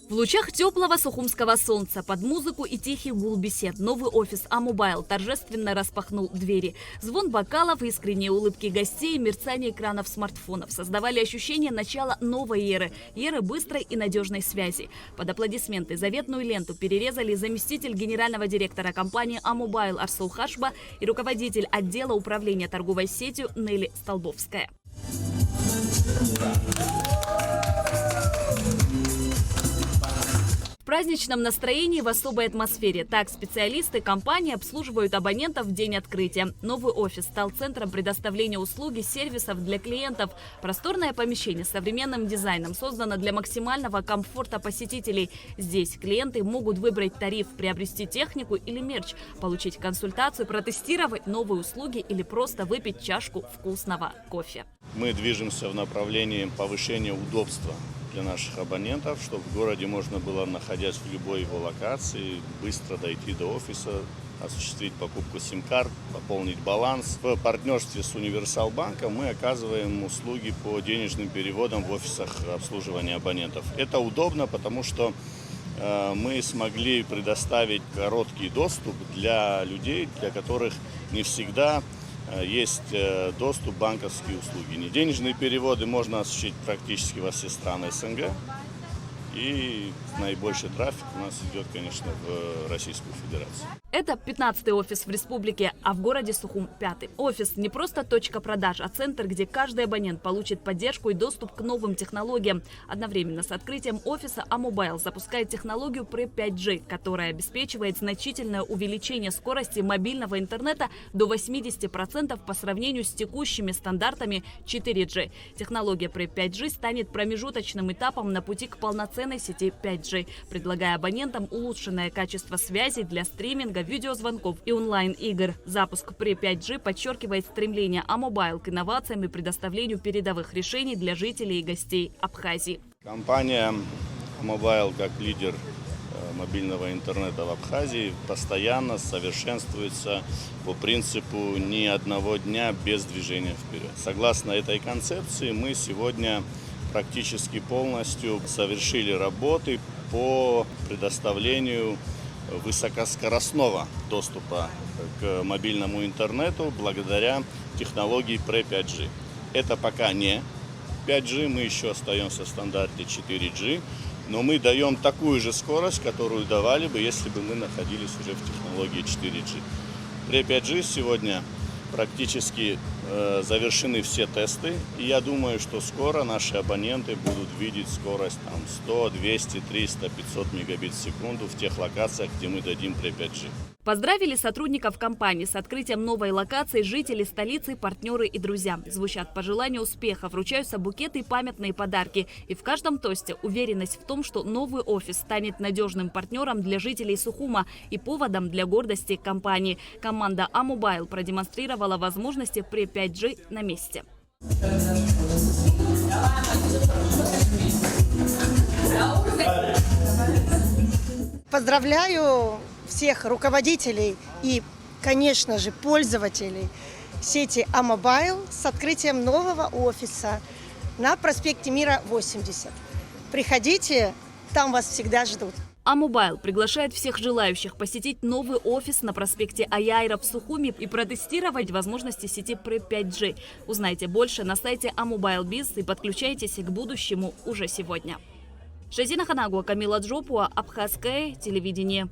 В лучах теплого сухумского солнца, под музыку и тихий гул бесед, новый офис А-Мобайл торжественно распахнул двери. Звон бокалов, искренние улыбки гостей и мерцание экранов смартфонов создавали ощущение начала новой эры быстрой и надежной связи. Под аплодисменты заветную ленту перерезали заместитель генерального директора компании А-Мобайл Арсул Хашба и руководитель отдела управления торговой сетью Нелли Столбовская. В праздничном настроении, в особой атмосфере. Так специалисты компании обслуживают абонентов в день открытия. Новый офис стал центром предоставления услуги сервисов для клиентов. Просторное помещение с современным дизайном создано для максимального комфорта посетителей. Здесь клиенты могут выбрать тариф, приобрести технику или мерч, получить консультацию, протестировать новые услуги или просто выпить чашку вкусного кофе. Мы движемся в направлении повышения удобства для наших абонентов, чтобы в городе можно было, находясь в любой его локации, быстро дойти до офиса, осуществить покупку сим-карт, пополнить баланс. В партнерстве с Универсалбанком мы оказываем услуги по денежным переводам в офисах обслуживания абонентов. Это удобно, потому что мы смогли предоставить короткий доступ для людей, для которых не всегда есть доступ к банковские услуги. Денежные переводы можно осуществить практически во все страны СНГ. И наибольший трафик у нас идет, конечно, в Российскую Федерацию. Это 15-й офис в республике, а в городе Сухум 5-й. Офис не просто точка продаж, а центр, где каждый абонент получит поддержку и доступ к новым технологиям. Одновременно с открытием офиса А-Мобайл запускает технологию PRE 5G, которая обеспечивает значительное увеличение скорости мобильного интернета до 80% по сравнению с текущими стандартами 4G. Технология PRE 5G станет промежуточным этапом на пути к полноценной сети 5G, предлагая абонентам улучшенное качество связи для стриминга, видеозвонков и онлайн-игр. Запуск PRE 5G подчеркивает стремление А-Мобайл к инновациям и предоставлению передовых решений для жителей и гостей Абхазии. Компания А-Мобайл, как лидер мобильного интернета в Абхазии, постоянно совершенствуется по принципу ни одного дня без движения вперед. Согласно этой концепции, мы сегодня практически полностью совершили работы по предоставлению высокоскоростного доступа к мобильному интернету благодаря технологии PRE 5G. Это пока не 5G, мы еще остаемся в стандарте 4G, но мы даем такую же скорость, которую давали бы, если бы мы находились уже в технологии 4G. PRE 5G сегодня практически завершены все тесты, и я думаю, что скоро наши абоненты будут видеть скорость 100, 200, 300, 500 мегабит в секунду в тех локациях, где мы дадим PRE 5G. Поздравили сотрудников компании с открытием новой локации жители столицы, партнеры и друзья. Звучат пожелания успеха, вручаются букеты и памятные подарки. И в каждом тосте уверенность в том, что новый офис станет надежным партнером для жителей Сухума и поводом для гордости компании. Команда А-Мобайл продемонстрировала возможности PRE 5G на месте. Поздравляю всех руководителей и, конечно же, пользователей сети А-Мобайл с открытием нового офиса на проспекте Мира 80. Приходите, там вас всегда ждут. А-Мобайл приглашает всех желающих посетить новый офис на проспекте Аяйра в Сухуми и протестировать возможности сети PRE 5G. Узнайте больше на сайте А-Мобайл Biz и подключайтесь к будущему уже сегодня. Шазина Ханагуа, Камила Джопуа, Абхазское телевидение.